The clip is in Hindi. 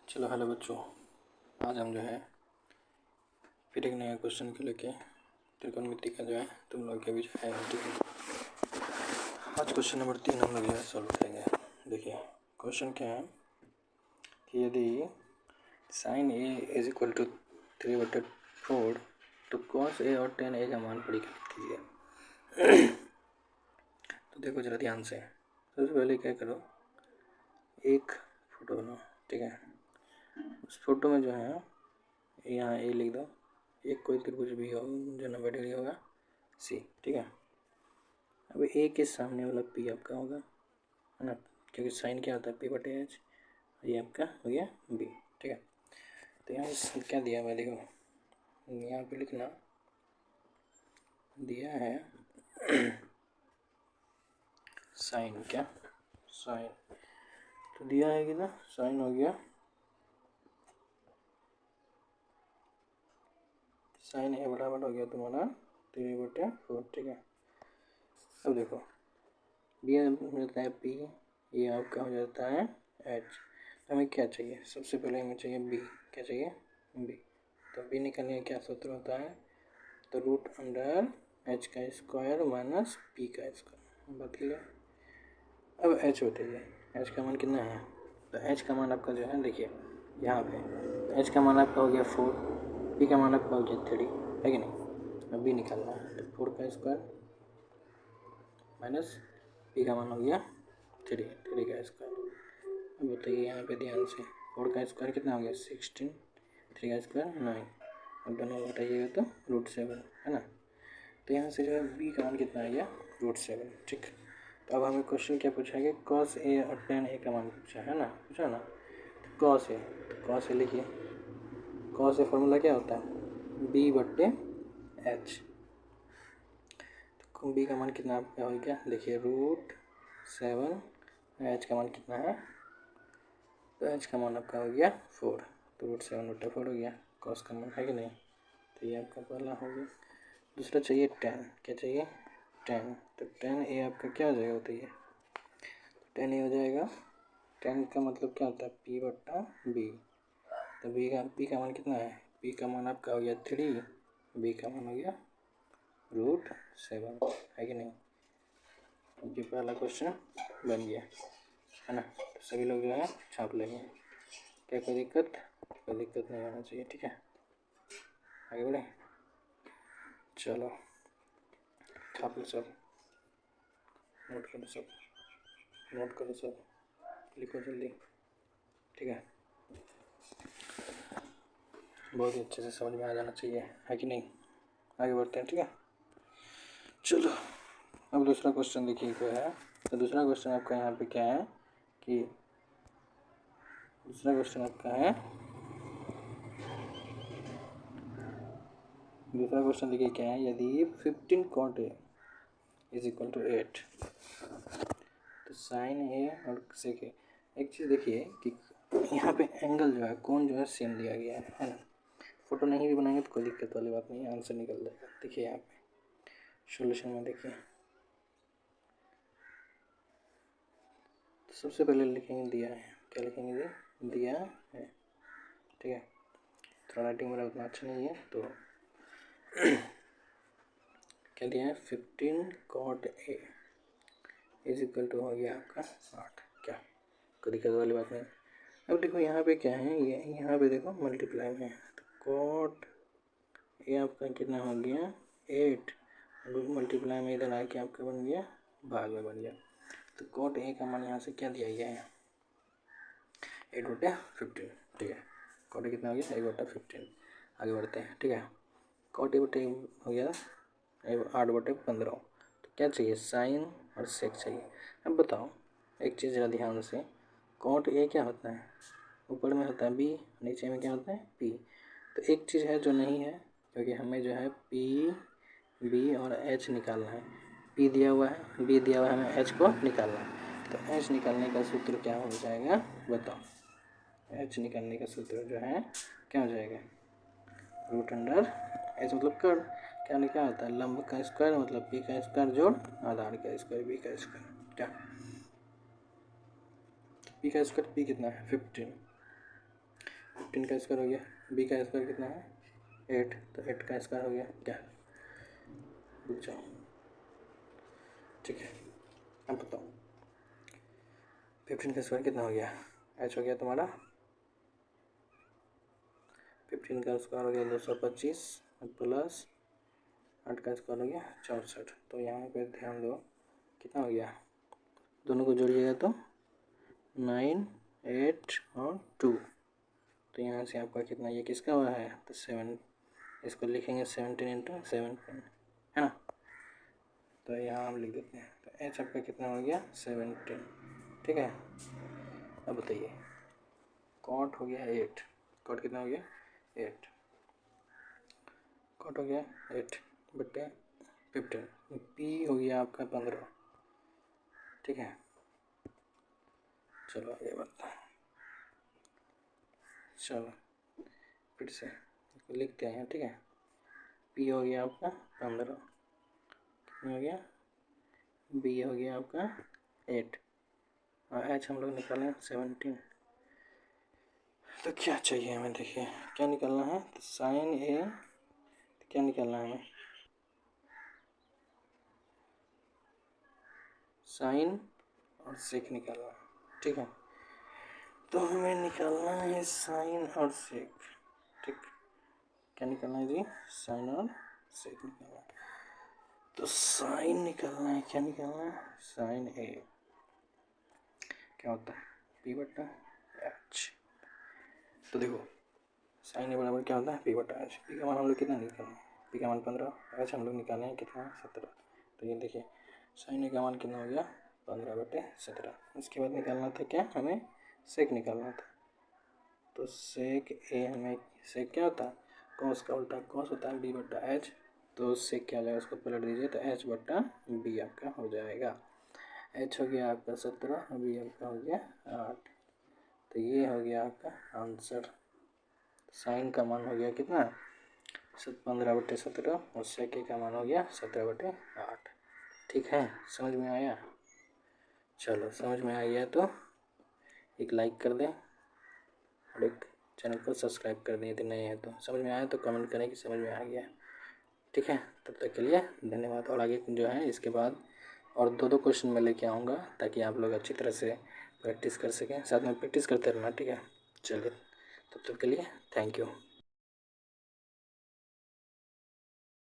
चलो हेलो बच्चों, आज हम जो है फिर एक नया क्वेश्चन को लेके त्रिकोणमिति का जो है तुम लोग के बीच है। ठीक है, आज क्वेश्चन नंबर 3 हम लोग जो है सॉल्व करेंगे। देखिए क्वेश्चन क्या है कि यदि sine A is equal to 3/4 तो कॉस ए और टेन ए का मान परिकलित कीजिए। तो देखो जरा ध्यान से, सबसे पहले क्या करो, एक फोटो बनाओ। ठीक है, उस फोटो में जो है यहाँ ए लिख दो, एक कोई त्रिभुज भी हो जो 90 डिग्री होगा सी। ठीक है, अब ए के सामने वाला पी आपका होगा, है ना, क्योंकि साइन क्या होता है P/H, ये आपका हो गया बी। ठीक है, तो यहाँ क्या दिया हुआ देखो, यहाँ पे लिखना दिया है साइन, क्या साइन, तो दिया है कि ना साइन हो गया, साइन ए बराबर हो गया तुम्हारा 3/4। ठीक है, अब देखो बी मिलता है पी, ये आपका हो जाता है एच। तो हमें क्या चाहिए, सबसे पहले हमें चाहिए बी। क्या चाहिए, बी। तो बी निकालने का क्या सूत्र होता है, तो रूट अंडर एच का स्क्वायर माइनस पी का स्क्वायर। बात क्लियर। अब एच बताइए, एच का मान कितना है, तो एच का मान आपका जो है देखिए यहाँ पे एच का मान आपका हो गया 4, पी का मान आपका हो गया 3, है कि नहीं। अब बी निकालना है तो 4 का स्क्वायर माइनस पी का मान हो गया 3 का स्क्वायर। अब बताइए यहाँ पे ध्यान से, 4 का स्क्वायर कितना हो गया 16, 3 का स्क्वायर 9, अब दोनों घटाइएगा तो √7, है ना। तो यहाँ से जो है बी का मान कितना आ गया √7। ठीक, तो अब हमें क्वेश्चन क्या पूछा है, कॉस ए और टेन ए का मान पूछा है ना, पूछा ना। तो कॉस ए लिखिए, कॉस ए फॉर्मूला क्या होता है B/H। तो बी का मान कितना आपका हो गया, देखिए √7, एच का मान कितना है, तो एच का मान आपका हो गया 4, तो √7/4 हो गया कॉस का मान, है कि नहीं। तो ये आपका पहला हो गया। दूसरा चाहिए टेन, क्या चाहिए टेन, तो टेन ए आपका क्या हो जाएगा बताइए, टेन ए हो जाएगा, टेन का मतलब क्या होता है P/B। तो पी का मान कितना है, पी का मान आपका हो गया 3, बी का मान हो गया √7, है कि नहीं। ये पहला क्वेश्चन बन गया, है ना। तो सभी लोग जो है छाप लेंगे, क्या कोई दिक्कत नहीं होना चाहिए। ठीक है, आगे बढ़े, चलो छाप लो सब, नोट करो सब, लिखो जल्दी। ठीक है, बहुत ही अच्छे से समझ में आ जाना चाहिए, है कि नहीं। आगे बढ़ते हैं। ठीक है, चलो अब दूसरा क्वेश्चन देखिए क्या है। तो दूसरा क्वेश्चन आपका यहाँ पे क्या है कि दूसरा क्वेश्चन देखिए क्या है, यदि 15 cot A is equal to 8 तो साइन ए और सेक ए। एक चीज़ देखिए कि यहाँ पे एंगल जो है, कोण जो है सेम दिया गया है ना। फोटो नहीं भी बनाएंगे तो कोई दिक्कत वाली बात नहीं है, आंसर निकल जाएगा। देखिए यहाँ पे सॉल्यूशन में देखिए, तो सबसे पहले लिखेंगे दिया है, क्या लिखेंगे दिया है। ठीक है, थोड़ा राइटिंग मेरा उतना अच्छा नहीं है, तो क्या दिया है 15 cot A is equal to हो गया आपका 8। क्या कोई दिक्कत वाली बात नहीं। अब देखो यहाँ पे क्या है, ये यहाँ पे देखो मल्टीप्लाई में है, तो cot A आपका कितना हो गया 8, मल्टीप्लाई में इधर आके आपका बन गया भाग में बन गया। तो cot A का मान यहाँ से क्या दिया गया है 8/15। ठीक है, cot A कितना हो गया 8/15। आगे बढ़ते हैं। ठीक है, cot A हो गया 8/15। तो क्या चाहिए, साइन और सेक चाहिए। अब बताओ एक चीज़ ज़रा ध्यान से, cot A क्या होता है, ऊपर में होता है B, नीचे में क्या होता है P। तो एक चीज़ है जो नहीं है, क्योंकि हमें जो है P, B और H निकालना है। P दिया हुआ है, B दिया हुआ है, हमें H को निकालना है। तो H निकालने का सूत्र क्या हो जाएगा बताओ, H निकालने का सूत्र जो है क्या हो जाएगा, रूट अंडर H मतलब कर्व, क्या होता है लंब का स्क्वायर, मतलब P का स्क्वायर जोड़ आधार का स्क्वायर B का स्क्वायर। क्या P का स्क्वायर, P कितना है 15, 15 का स्क्वायर हो गया, बी का स्क्वायर कितना है 8, तो 8 का स्क्वायर हो गया क्या, रुक जाओ, ठीक है। अब बताओ 15 का स्क्वायर कितना हो गया, एच हो गया तुम्हारा 15 का स्क्वायर हो गया 225 प्लस 8 का स्क्वायर हो गया 64। तो यहाँ पे ध्यान दो कितना हो गया, दोनों को जोड़िएगा तो 9, 8 और 2, तो यहाँ से आपका कितना, ये किसका हुआ है तो 7, इसको लिखेंगे 17 इंटू 7 है ना, तो यहाँ हम लिख देते हैं। तो एच आपका कितना हो गया 17, ठीक है। अब बताइए कॉट हो गया 8, कॉट कितना हो गया 8, कॉट हो गया 8 बटे 15, पी हो गया आपका 15, ठीक है। चलो आगे बढ़ते हैं, चलो फिर से इसको लिखते हैं, ठीक है। पी हो गया आपका 15, कितना हो गया, बी हो गया आपका 8 और एच हम लोग निकालें 17। तो क्या चाहिए हमें, देखिए क्या निकालना है, तो साइन ए, क्या निकालना है हमें, साइन और सेक निकालना है, ठीक है। तो हमें निकालना है साइन और सेक, ठीक, क्या निकालना है जी, साइन और सेक निकालना है। तो साइन निकालना है, क्या निकालना है, साइन ए क्या होता है पी बटा एच। तो देखो साइन ए बराबर क्या होता है पी बटा एच, पी का मान हम लोग कितना निकालना है, पी का मान 15, एच हम लोग निकाले हैं कितना 17। तो ये देखिए साइन ए का मान कितना हो गया 15 बटे 17। इसके बाद निकालना था क्या, हमें सेक निकालना था। तो सेक ए हमें, सेक क्या होता है कॉस का उल्टा कॉस होता है बी बटा एच, तो सेक क्या हो जाएगा उसको पलट दीजिए तो एच बटा बी आपका हो जाएगा। एच हो गया आपका 17, बी आपका हो गया 8, तो ये हो गया आपका आंसर। साइन का मान हो गया कितना 15 बटे 17 और सेक का मान हो गया 17 बटे 8, ठीक है। समझ में आया, चलो समझ में आ गया तो एक लाइक कर दें और एक चैनल को सब्सक्राइब कर दें यदि नए हैं तो। समझ में आया तो कमेंट करें कि समझ में आ गया, ठीक है। तब तक के लिए धन्यवाद। और आगे जो है इसके बाद और 2-2 क्वेश्चन मैं लेके आऊँगा ताकि आप लोग अच्छी तरह से प्रैक्टिस कर सकें, साथ में प्रैक्टिस करते रहना, ठीक है। चलिए तब तक के लिए थैंक यू।